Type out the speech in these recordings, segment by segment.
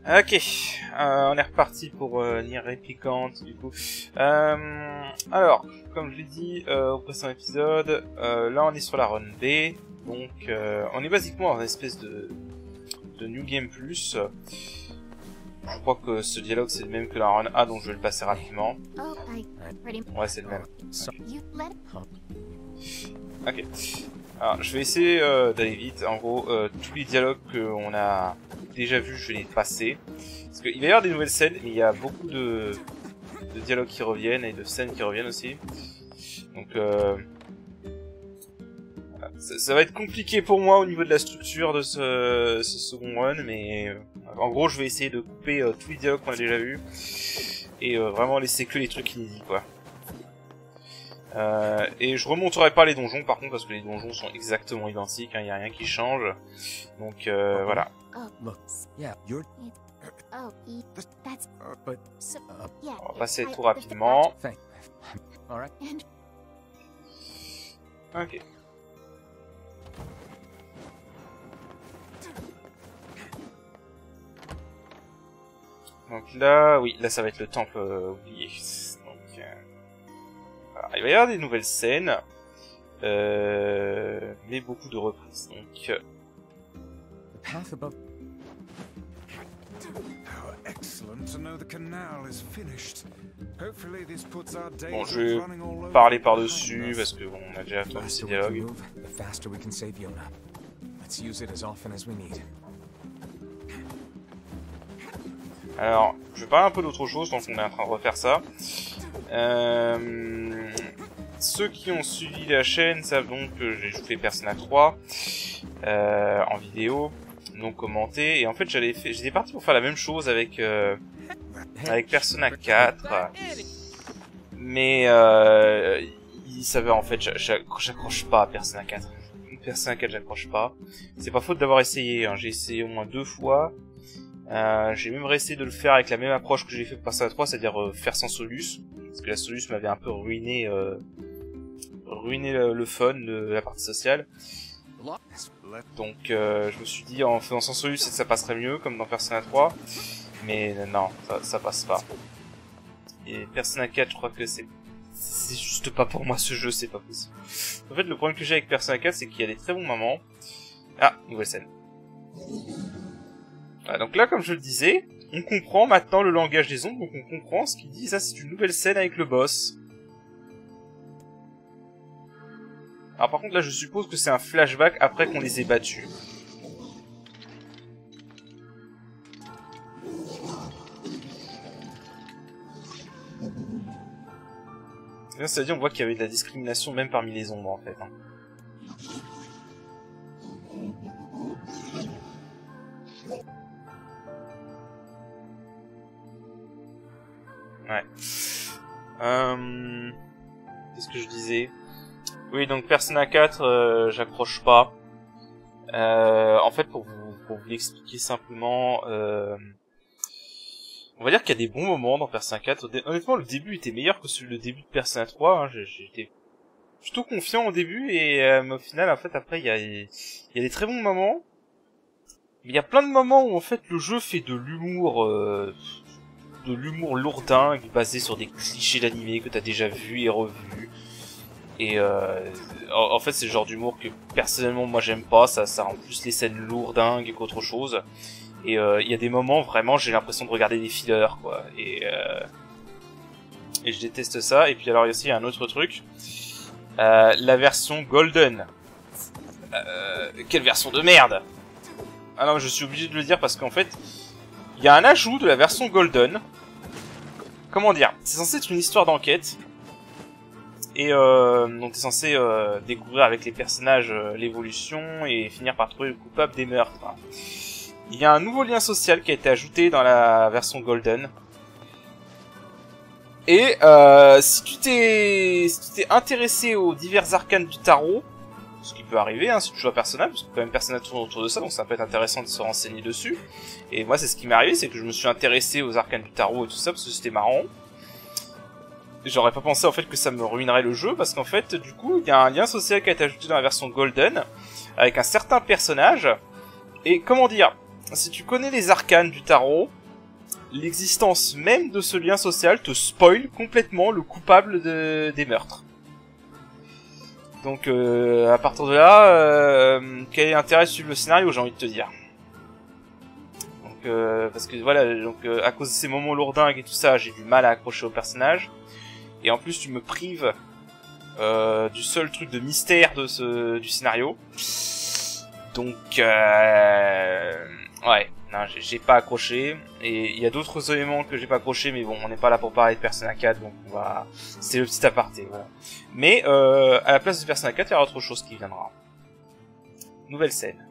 Ok, on est reparti pour Nier Replicant du coup. Alors, comme je l'ai dit au précédent épisode, là on est sur la run B, donc on est basiquement dans une espèce de New Game Plus. Je crois que ce dialogue c'est le même que la run A, donc je vais le passer rapidement. Ouais, c'est le même. Ok. Alors, je vais essayer d'aller vite. En gros, tous les dialogues qu'on a déjà vus, je vais les passer. Parce qu'il va y avoir des nouvelles scènes, mais il y a beaucoup de dialogues qui reviennent et de scènes qui reviennent aussi. Donc, ça va être compliqué pour moi au niveau de la structure de ce second run, mais en gros, je vais essayer de couper tous les dialogues qu'on a déjà vus et vraiment laisser que les trucs inédits, quoi. Et je remonterai pas les donjons par contre parce que les donjons sont exactement identiques, hein, y a rien qui change. Donc voilà. On va passer tout rapidement. Ok. Donc là, oui, là ça va être le temple oublié. Donc, alors, il va y avoir des nouvelles scènes, mais beaucoup de reprises. Donc, bon, je vais parler par-dessus parce que bon, on a déjà entendu ces dialogues. Alors, je vais parler un peu d'autre chose tant qu'on est en train de refaire ça. Ceux qui ont suivi la chaîne savent donc que j'ai joué Persona 3 en vidéo, non commenté, et en fait j'étais parti pour faire la même chose avec Persona 4, mais il s'avère en fait j'accroche pas à Persona 4. Persona 4 j'accroche pas. C'est pas faute d'avoir essayé, hein. J'ai essayé au moins 2 fois. J'ai même essayé de le faire avec la même approche que j'ai fait pour Persona 3, c'est-à-dire faire sans Solus, parce que la Solus m'avait un peu ruiné le fun de la partie sociale. Donc je me suis dit en faisant sans Solus ça passerait mieux comme dans Persona 3, mais non, ça passe pas. Et Persona 4 je crois que c'est juste pas pour moi ce jeu, c'est pas possible. En fait le problème que j'ai avec Persona 4 c'est qu'il y a des très bons moments. Ah, nouvelle scène. Voilà, donc là comme je le disais, on comprend maintenant le langage des ombres, donc on comprend ce qu'il dit, ça c'est une nouvelle scène avec le boss. Alors par contre là je suppose que c'est un flashback après qu'on les ait battus. C'est-à-dire on voit qu'il y avait de la discrimination même parmi les ombres en fait. Hein. Ouais. Qu'est-ce que je disais? Oui, donc Persona 4, j'accroche pas. En fait, pour vous l'expliquer simplement, on va dire qu'il y a des bons moments dans Persona 4. Honnêtement, le début était meilleur que le début de Persona 3. Hein. J'étais plutôt confiant au début et au final, en fait, après, il y a des très bons moments. Mais il y a plein de moments où en fait le jeu fait de l'humour lourdingue basé sur des clichés d'animé que t'as déjà vu et revu. Et en fait c'est le genre d'humour que personnellement moi j'aime pas, ça rend plus les scènes lourdingues qu'autre chose. Et il y a des moments vraiment j'ai l'impression de regarder des fillers quoi. Et je déteste ça. Et puis alors aussi il y a un autre truc, la version Golden. Quelle version de merde! Ah non, je suis obligé de le dire parce qu'en fait il y a un ajout de la version Golden. Comment dire? C'est censé être une histoire d'enquête. Et donc t'es censé découvrir avec les personnages l'évolution et finir par trouver le coupable des meurtres. Il y a un nouveau lien social qui a été ajouté dans la version Golden. Et si tu t'es intéressé aux divers arcanes du tarot, ce qui peut arriver hein, si tu joues à Persona, parce que quand même Persona tourne autour de ça, donc ça peut être intéressant de se renseigner dessus. Et moi c'est ce qui m'est arrivé, c'est que je me suis intéressé aux arcanes du tarot et tout ça, parce que c'était marrant. J'aurais pas pensé en fait que ça me ruinerait le jeu, parce qu'en fait du coup il y a un lien social qui a été ajouté dans la version Golden, avec un certain personnage. Et comment dire, si tu connais les arcanes du tarot, l'existence même de ce lien social te spoil complètement le coupable des meurtres. Donc à partir de là, quel est l'intérêt de suivre le scénario, j'ai envie de te dire. Donc parce que voilà, donc à cause de ces moments lourdingues et tout ça, j'ai du mal à accrocher au personnage. Et en plus tu me prives du seul truc de mystère de du scénario. Donc ouais, non, j'ai pas accroché. Et il y a d'autres éléments que j'ai pas accroché, mais bon, on n'est pas là pour parler de Persona 4, donc on va... c'est le petit aparté, voilà. Mais à la place de Persona 4, il y aura autre chose qui viendra. Nouvelle scène.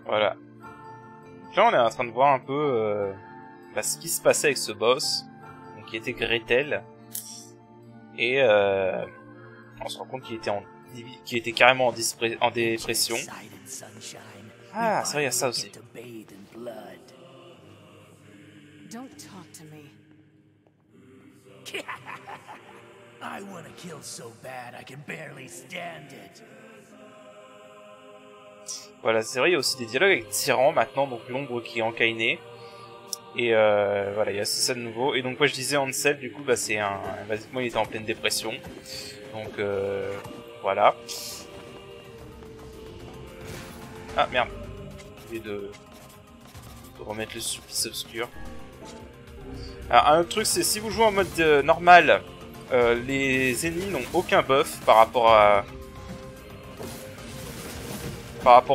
Voilà. Donc là, on est en train de voir un peu ce qui se passait avec ce boss, donc, qui était Gretel, et on se rend compte qu'il était carrément en dépression. Ah, c'est vrai, il y a ça aussi. Don't talk to me. I want to kill so bad I can barely stand it. Voilà, c'est vrai, il y a aussi des dialogues avec Tyran maintenant, donc l'ombre qui est encainé. Et voilà, il y a ça de nouveau. Et donc moi je disais Ansel, du coup, bah c'est un... Basiquement, il était en pleine dépression. Donc voilà. Ah merde. J'ai oublié de remettre le supplice obscur. Alors un autre truc, c'est si vous jouez en mode normal, les ennemis n'ont aucun buff par rapport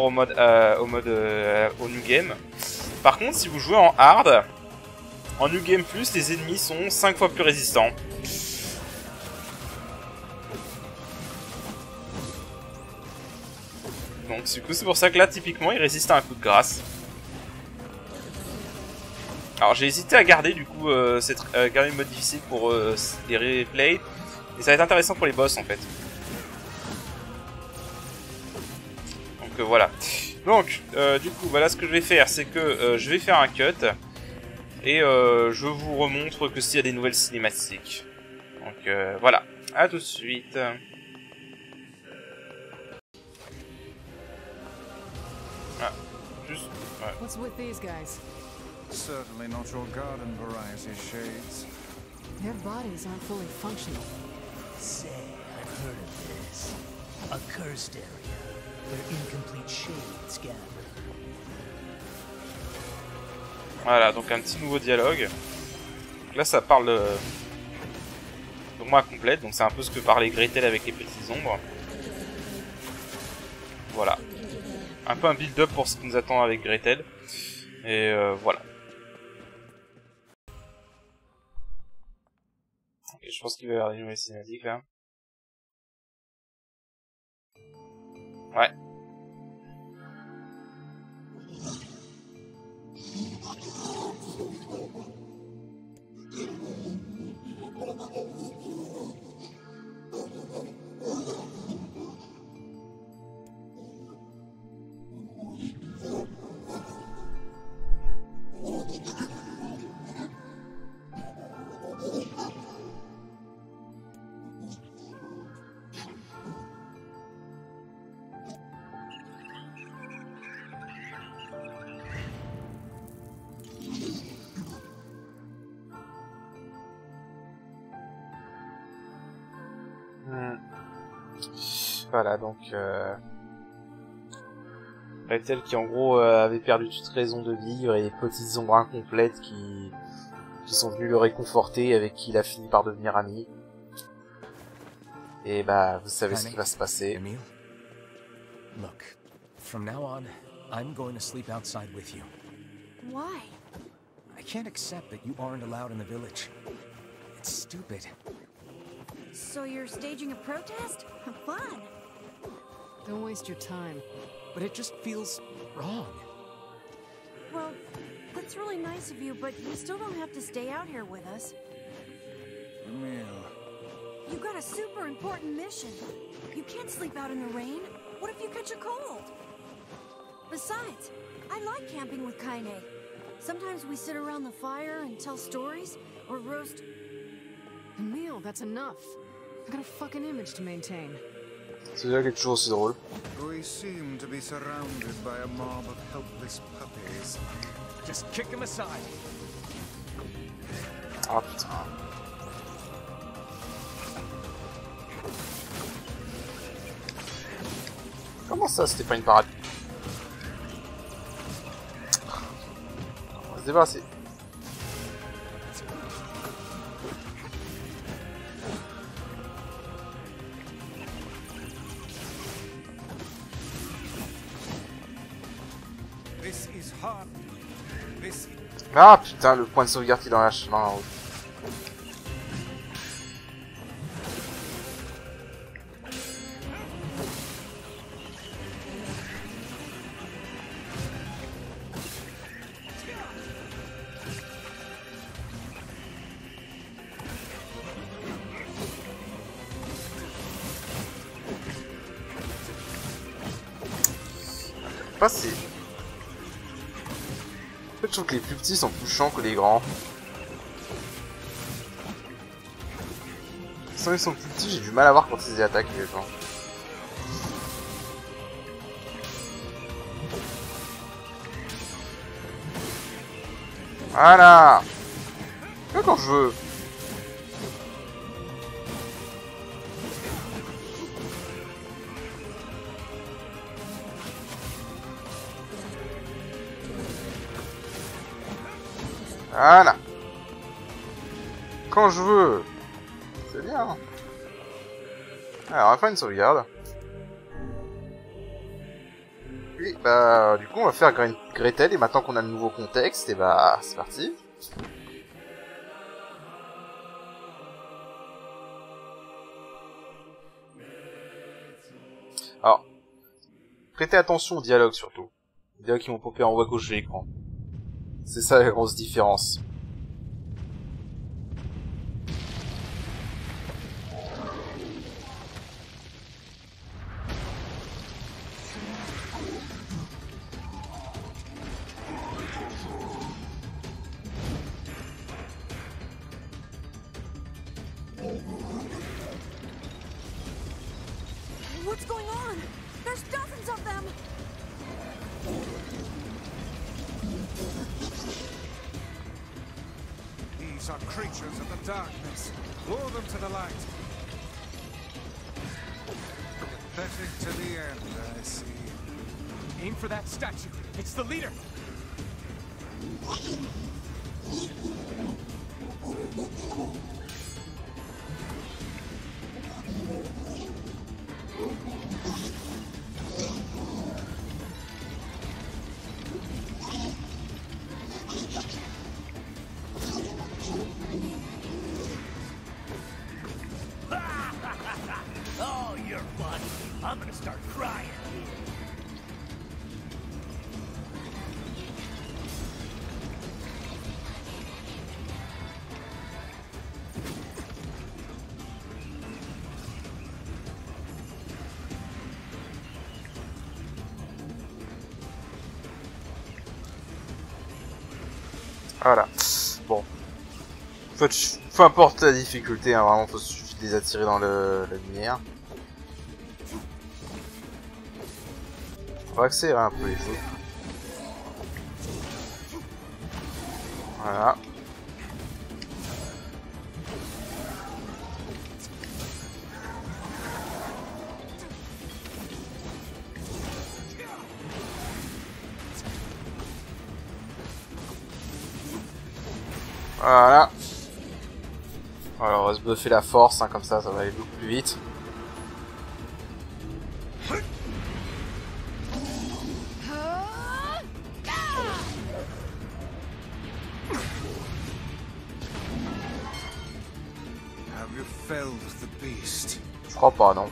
au New Game. Par contre, si vous jouez en hard, en New Game Plus, les ennemis sont 5 fois plus résistants. Donc du coup, c'est pour ça que là, typiquement, ils résistent à un coup de grâce. Alors j'ai hésité à garder du coup garder le mode difficile pour les replays. Et ça va être intéressant pour les boss en fait. Donc voilà. Donc du coup voilà ce que je vais faire, c'est que je vais faire un cut. Et je vous remontre que s'il y a des nouvelles cinématiques. Donc voilà. À tout de suite. Ah, juste... Ouais. What's with these guys? Certainly not your garden variety shades. Their bodies aren't fully functional. Say, I've heard of this. A cursed area where incomplete shades gather. Voilà, donc un petit nouveau dialogue. Donc là, ça parle de moi complète, donc c'est un peu ce que parlait Gretel avec les petites ombres. Voilà. Un peu un build-up pour ce qui nous attend avec Gretel. Et voilà. Et je pense qu'il va y avoir des nouvelles cinématiques là. Ouais. Voilà, donc Gretel qui en gros avait perdu toute raison de vivre et les petites ombres incomplètes qui sont venues le réconforter et avec qui il a fini par devenir ami. Et bah vous savez ce qui va se passer. Emile? Look, from now on, I'm going to sleep outside with you. Why? I can't accept that you aren't allowed in the village. It's stupid. So you're staging a protest? Fun. Don't waste your time. But it just feels wrong. Well, that's really nice of you, but you still don't have to stay out here with us. Emil. You've got a super important mission. You can't sleep out in the rain. What if you catch a cold? Besides, I like camping with Kaine. Sometimes we sit around the fire and tell stories, or roast... Emil, that's enough. I got a fucking image to maintain. C'est déjà quelque chose aussi drôle. We seem to be surrounded by a mob of helpless puppies. Just kick him aside. Ah putain. Comment ça, c'était pas une parade? On va se débarrasser. This is hard. This... Ah putain, le point de sauvegarde qui est dans la chemin en haut. C'est... En fait, je trouve que les plus petits sont plus chiants que les grands. Sans ils sont plus petits, j'ai du mal à voir quand ils attaquent les gens. Voilà. Quand je veux. Voilà. Quand je veux. C'est bien. Alors, on va faire une sauvegarde. Oui, bah, du coup, on va faire Gretel, et maintenant qu'on a le nouveau contexte, et bah, c'est parti. Alors, prêtez attention aux dialogues, surtout. Les dialogues qui vont popper en haut à gauche de l'écran. C'est ça la grosse différence. What's going on? There's dozens of them! These are creatures of the darkness. Lure them to the light. Pathetic to the end, I see. Aim for that statue. It's the leader. Oh, you're funny. I'm gonna start crying. Voilà. Bon. En fait, peu importe la difficulté, hein, vraiment, faut suffit de les attirer dans la lumière. On va accélérer un peu les choses. Voilà. Voilà. Alors on va se buffer la force, hein, comme ça va aller beaucoup plus vite. Have you felled the beast? Je crois pas, non.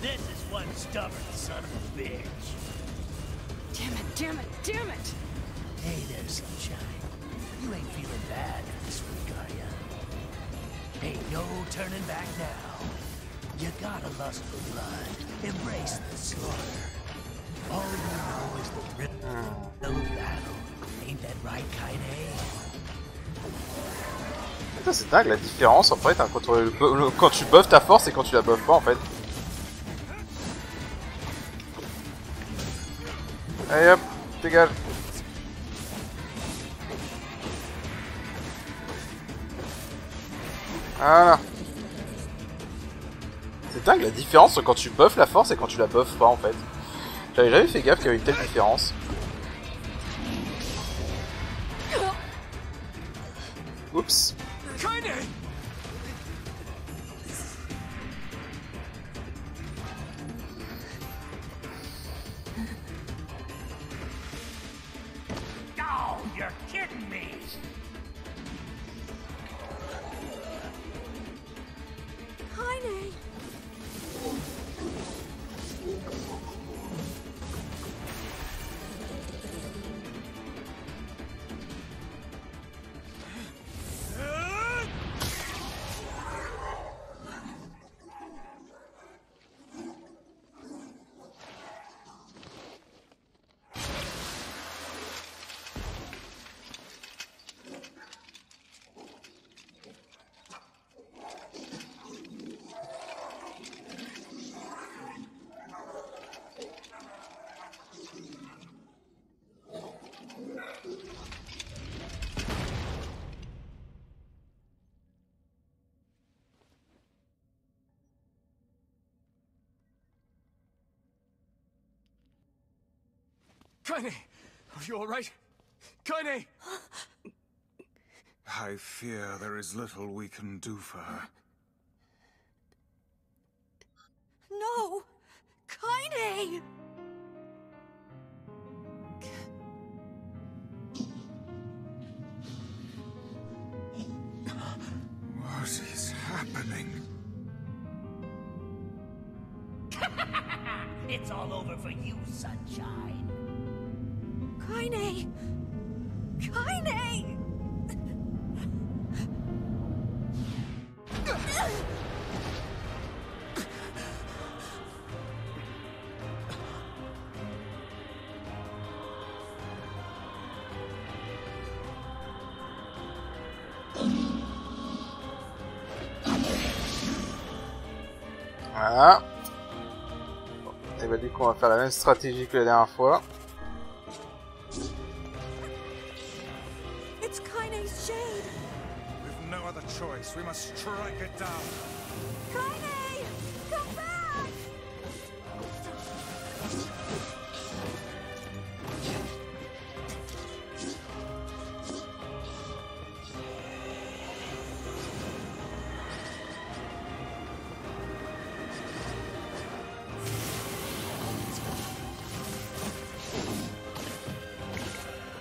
This is one stubborn son of a bitch. Damn it, damn it, damn it! Hey there, Sunshine. You ain't feeling bad this week, are ya? Ain't no turning back now. You gotta lust for blood. Embrace the slaughter. All you know is the rhythm of battle. Ain't that right, Kaine? Putain, c'est dingue la différence en fait hein, quand tu buffes ta force et quand tu la buffes pas en fait. Allez hop, dégage. Voilà. C'est dingue la différence quand tu buffes la force et quand tu la buffes pas en fait. J'avais jamais fait gaffe qu'il y avait une telle différence. Oups. Oh, you're kidding me! Kaine! Kaine! Are you alright? Kaine! I fear there is little we can do for her. No! Kaine! What is happening? It's all over for you, Sunshine. Kaine! Kaine! Voilà. Et bah du coup on va faire la même stratégie que la dernière fois. It's Kaine's shade! We've no other choice. We must strike it down. Kaine! Come back!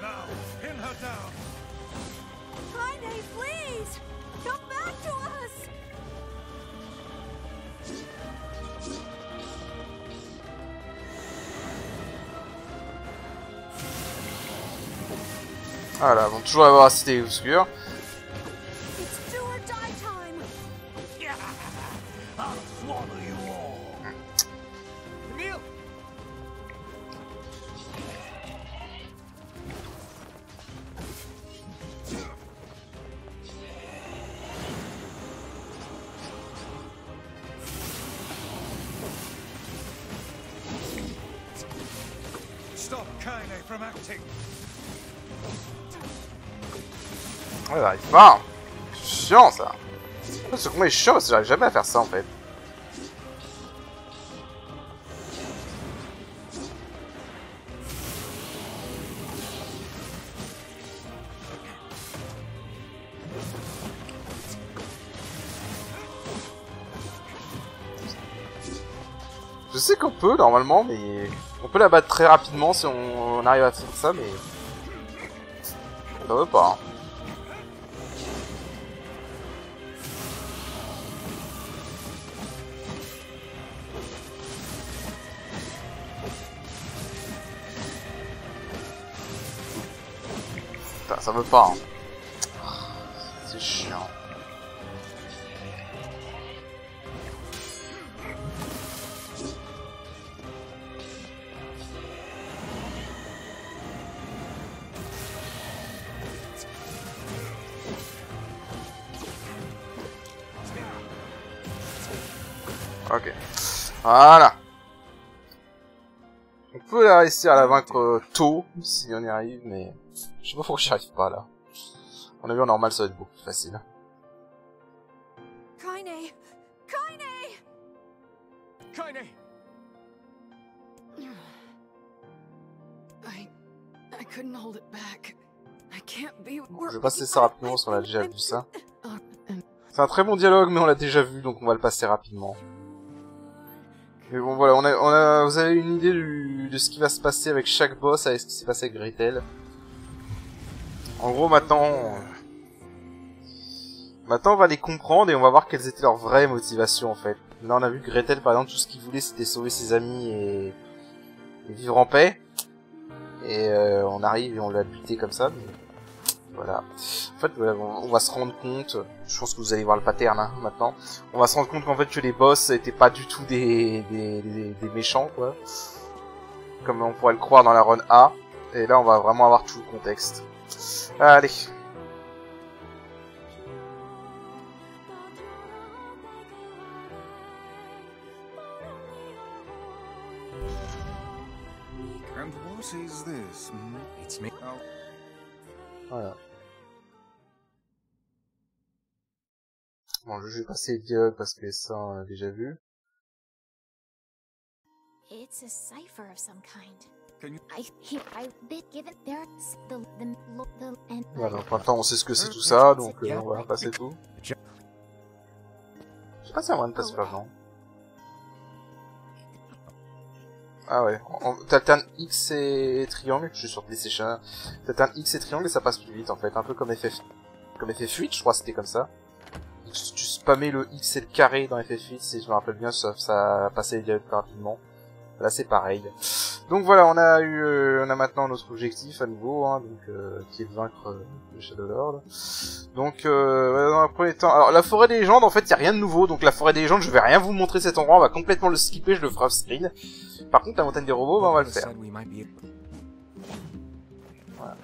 Now, pin her down. Kaine, please! Come back to us! Voilà, vont toujours avoir la cité obscure. It's do or die time! Yeah, I'll swallow you all. Emil! Stop Kaine from acting. Ouais, il arrive pas. Chiant ça. Ce combat est chiant parce que j'arrive jamais à faire ça en fait. Je sais qu'on peut normalement, mais on peut la battre très rapidement si on arrive à faire ça, mais ça veut pas. Hein. Putain, ça veut pas. Hein. C'est chiant. Ok. Voilà. On peut la réussir à la vaincre tôt, si on y arrive, mais... Je sais pas pourquoi j'y arrive pas, là. On a vu en normal, ça va être beaucoup plus facile. Kaine! Kaine! Kaine! I couldn't hold it back. I can't be. Je vais passer ça rapidement, parce qu'on a déjà vu ça. And C'est un très bon dialogue, mais on l'a déjà vu, donc on va le passer rapidement. Mais bon, voilà, vous avez une idée de ce qui va se passer avec chaque boss, avec ce qui s'est passé avec Gretel. En gros, maintenant, on va les comprendre et on va voir quelles étaient leurs vraies motivations, en fait. Là, on a vu que Gretel, par exemple, tout ce qu'il voulait, c'était sauver ses amis et vivre en paix. Et on arrive et on l'a buté comme ça, mais... Voilà. En fait, on va se rendre compte, je pense que vous allez voir le pattern hein, maintenant, on va se rendre compte qu'en fait que les boss étaient pas du tout des méchants, quoi. Comme on pourrait le croire dans la run A. Et là, on va vraiment avoir tout le contexte. Allez. And what is this? It's me. Oh. Voilà. Bon, je vais passer le dialogue parce que ça, on a déjà vu. It's a cipher of some kind. Can you... I've been given there's the and Voilà, donc maintenant on sait ce que c'est tout ça, donc on va passer tout. Je sais pas si on va passer par non. Ah ouais, t'alternes X et triangle, je suis sur PlayStation. T'alternes X et triangle et ça passe plus vite en fait, un peu comme FF8, je crois c'était comme ça. Tu spammais le X et le carré dans FF8, si je me rappelle bien, ça passait les dialogues plus rapidement. Là c'est pareil. Donc voilà, on a maintenant notre objectif à nouveau, hein, donc qui est de vaincre le Shadow Lord. Donc dans un premier temps, alors la forêt des légendes, en fait, il y a rien de nouveau. Donc la forêt des légendes, je vais rien vous montrer cet endroit, on va complètement le skipper, je le ferai off screen. Par contre, la montagne des robots, bah, on va le faire. Voilà.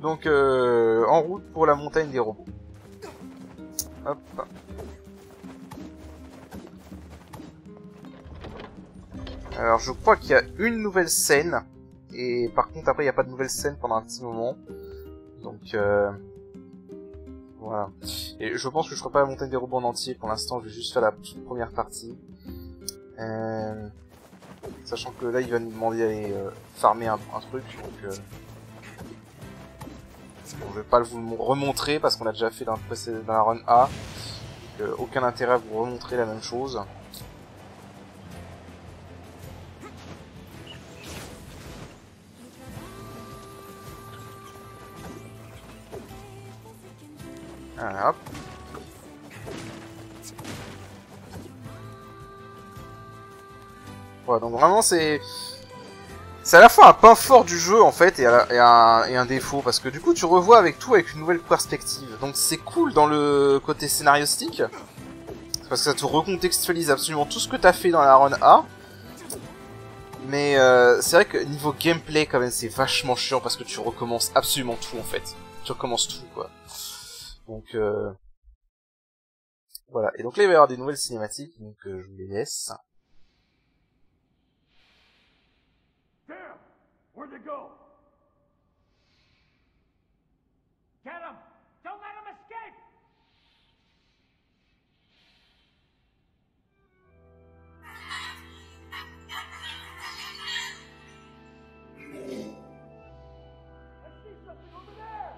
Donc en route pour la montagne des robots. Hop. Alors je crois qu'il y a une nouvelle scène, et par contre après il n'y a pas de nouvelle scène pendant un petit moment, donc voilà. Et je pense que je ferai pas la montagne des robots en entier, pour l'instant je vais juste faire la toute première partie, sachant que là il va nous demander d'aller farmer un truc, donc bon, je vais pas vous remontrer parce qu'on l'a déjà fait dans la run A, donc aucun intérêt à vous remontrer la même chose. Voilà, hop. Voilà, donc vraiment c'est à la fois un point fort du jeu en fait et un défaut, parce que du coup tu revois avec tout avec une nouvelle perspective. Donc c'est cool dans le côté scénaristique, parce que ça te recontextualise absolument tout ce que t'as fait dans la run A. Mais c'est vrai que niveau gameplay quand même c'est vachement chiant, parce que tu recommences absolument tout en fait. Tu recommences tout quoi. Donc voilà, et donc là il va y avoir des nouvelles cinématiques, donc je vous les laisse. Damn! Where'd they go? Get him! Don't let him escape! I see something over there!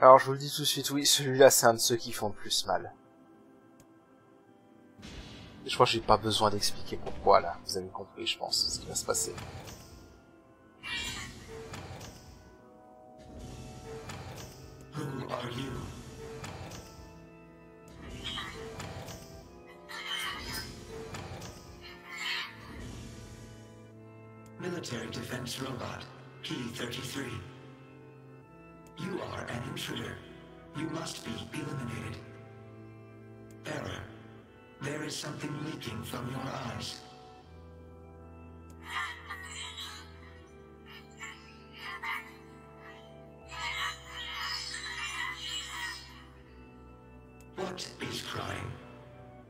Alors je vous le dis tout de suite, oui, celui-là c'est un de ceux qui font le plus mal. Je crois que j'ai pas besoin d'expliquer pourquoi là, vous avez compris je pense ce qui va se passer. Who are you? Military defense robot, P-33. You are an intruder. You must be eliminated. Error. There is something leaking from your eyes. What is crying?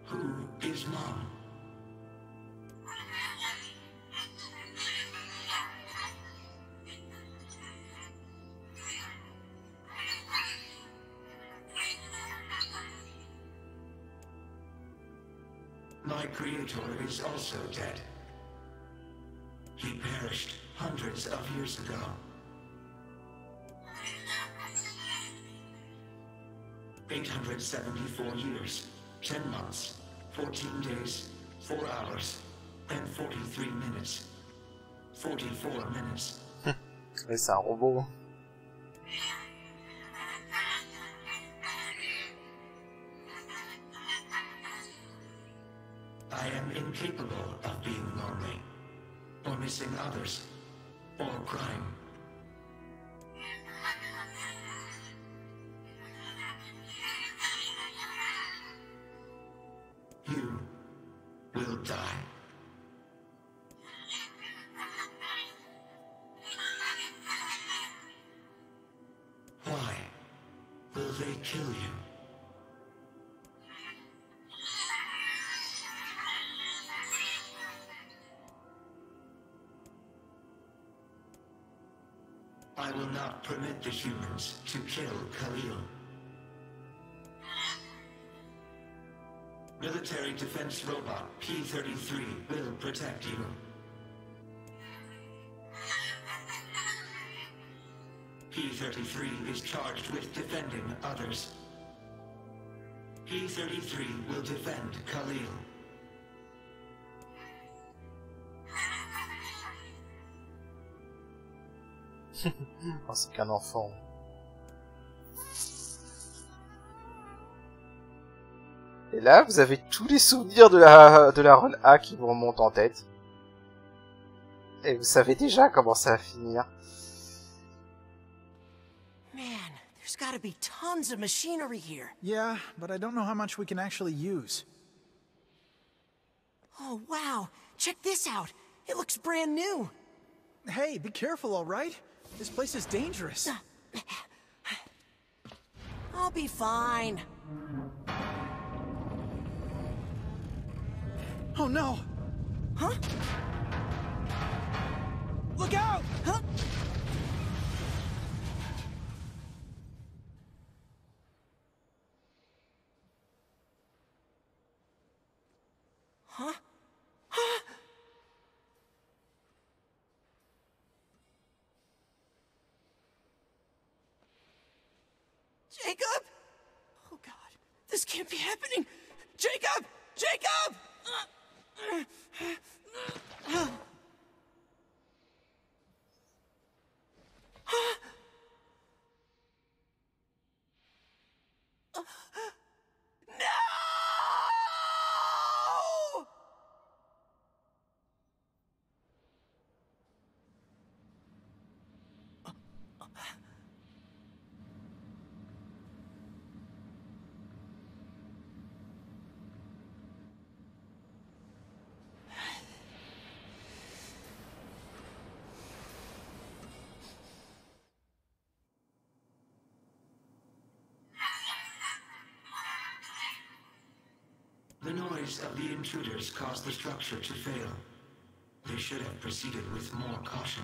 Who is Mom? My creator is also dead. He perished hundreds of years ago. $874 years, 10 months, 14 days, 4 hours, and 43 minutes. 44 minutes. Ouais, c'est un robot. I am incapable of being lonely, or missing others, or crying. You will die. Why will they kill you? I will not permit the humans to kill Khalil. Military defense robot P-33 will protect you. P-33 is charged with defending others. P-33 will defend Khalil. Oh, c'est qu'un enfant. Et là, vous avez tous les souvenirs de la run A qui vous remontent en tête. Et vous savez déjà comment ça va finir. Man, there's gotta be tons of machinery here. Yeah, but I don't know how much we can actually use. Oh, wow. Check this out. It looks brand new. Hey, be careful, all right? This place is dangerous. I'll be fine. Oh no! Huh? Look out! Huh? Huh? Huh? Jacob? Oh God, this can't be happening. Jacob! Jacob! No! choice of the intruders caused the structure to fail. They should have proceeded with more caution.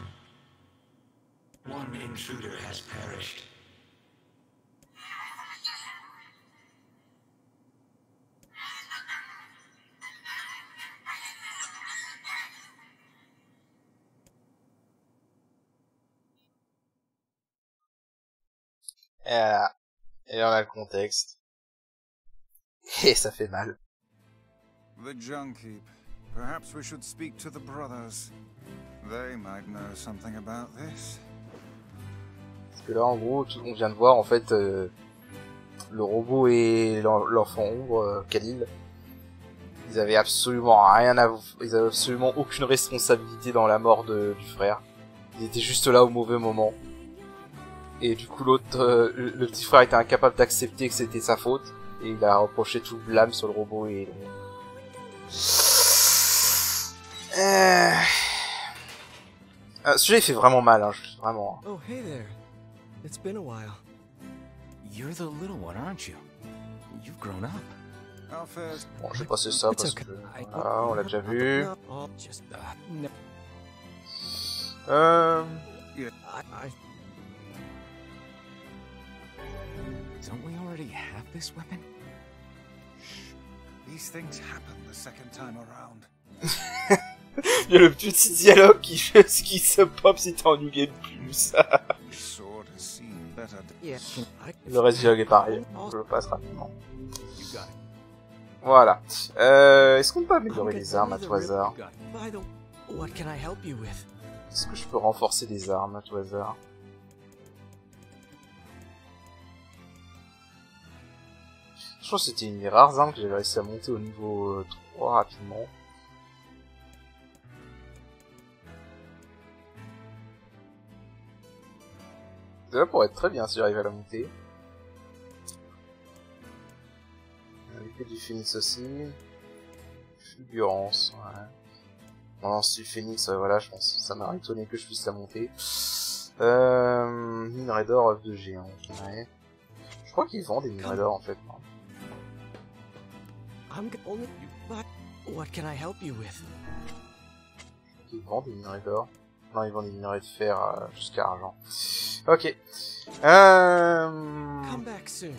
One intruder has perished. Et on a le contexte. Et ça fait mal. The Junk Heap. Perhaps we should speak to the brothers. They might know something about this. Parce que là, en gros, on vient de voir, en fait, le robot et l'enfant ombre, Khalil, ils avaient absolument rien à... Ils avaient absolument aucune responsabilité dans la mort du frère. Ils étaient juste là au mauvais moment. Et du coup, l'autre, le petit frère était incapable d'accepter que c'était sa faute. Et il a reproché tout le blâme sur le robot et... Celui-là, il fait vraiment mal, hein, vraiment. Oh, hey there. It's been a while. You're the little one, aren't you? You've grown up. Bon, j'ai passé ça parce que... Voilà, on l'a déjà vu. Don't we already have this weapon? These things happen the second time around. Il y a le petit dialogue qui se pop si t'es ennuyé de plus. Le reste du dialogue est pareil. Je le passe rapidement. Voilà. Est-ce qu'on peut améliorer les armes à tout hasard? Est-ce que je peux renforcer les armes à tout hasard? Je pense que c'était une des rares armes que j'avais réussi à monter au niveau 3 rapidement. Ça pourrait être très bien si j'arrive à la monter. L'épée du phénix aussi. Fulgurance, ouais. Non, lance du phénix, voilà, je pense que ça m'a étonné que je puisse la monter. Minerai d'or, œuf de géant, ouais. Je crois qu'ils vendent des minerais d'or en fait. Non. What can I help you with? Ils vendent des minerais d'or. Non, ils vendent des minerais de fer jusqu'à argent. Ok. Come back soon.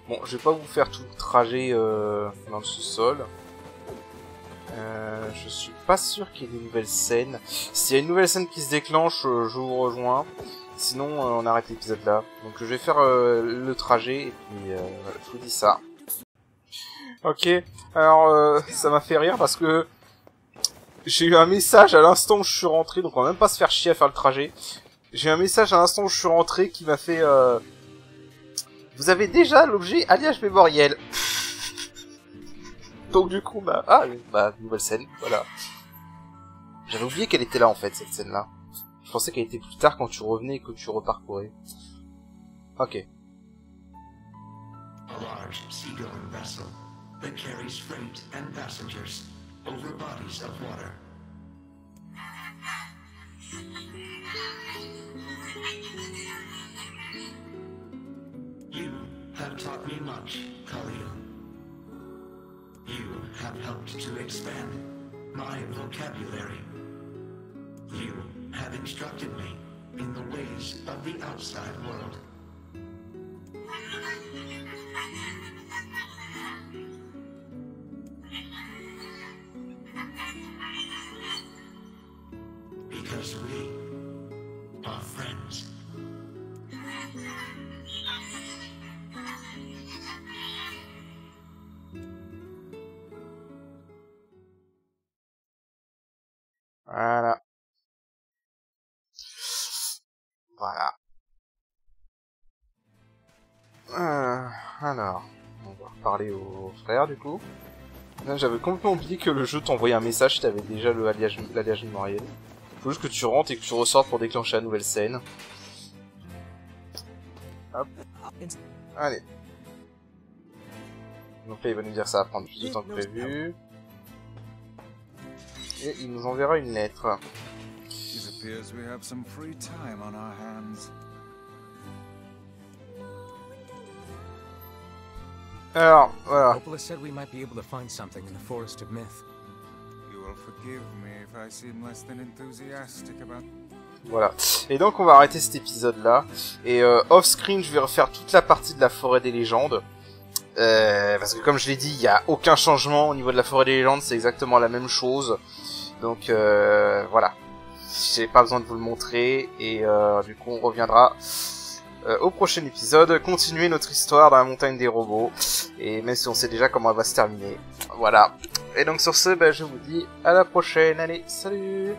Bon, je vais pas vous faire tout le trajet dans le sous-sol. Je suis pas sûr qu'il y ait des nouvelles scènes. S'il y a une nouvelle scène qui se déclenche, je vous rejoins. Sinon, on arrête l'épisode là. Donc je vais faire le trajet et puis voilà, je vous dis ça. Ok, alors ça m'a fait rire parce que j'ai eu un message à l'instant où je suis rentré, donc on va même pas se faire chier à faire le trajet. J'ai eu un message à l'instant où je suis rentré qui m'a fait vous avez déjà l'objet alliage mémoriel. Donc du coup, nouvelle scène, voilà. J'avais oublié qu'elle était là en fait, cette scène-là. Je pensais qu'elle était plus tard quand tu revenais et que tu reparcourais. Ok. A large seagoing vessel that carries freight and passengers over bodies of water. You have taught me much, Khalil. You have helped to expand my vocabulary. You have instructed me in the ways of the outside world. Because we are friends. Voilà. Voilà. Alors, on va reparler au frère du coup. J'avais complètement oublié que le jeu t'envoyait un message si t'avais déjà l'alliage mémoriel. Faut juste que tu rentres et que tu ressortes pour déclencher la nouvelle scène. Hop. Allez. Donc là il va nous dire que ça va prendre plus de temps que prévu. Et il nous enverra une lettre. It appears we have some free time on our hands. Alors, voilà. Opala said we might be able to find something in the Forest of Myth. You will forgive me if I seem less than enthusiastic about... Voilà. Et donc on va arrêter cet épisode-là. Et off-screen, je vais refaire toute la partie de la Forêt des Légendes. Parce que comme je l'ai dit, il n'y a aucun changement au niveau de la Forêt des Légendes, c'est exactement la même chose. Donc voilà. J'ai pas besoin de vous le montrer. Et du coup on reviendra au prochain épisode, continuer notre histoire dans la montagne des robots. Et même si on sait déjà comment elle va se terminer. Voilà. Et donc sur ce, je vous dis à la prochaine. Allez, salut!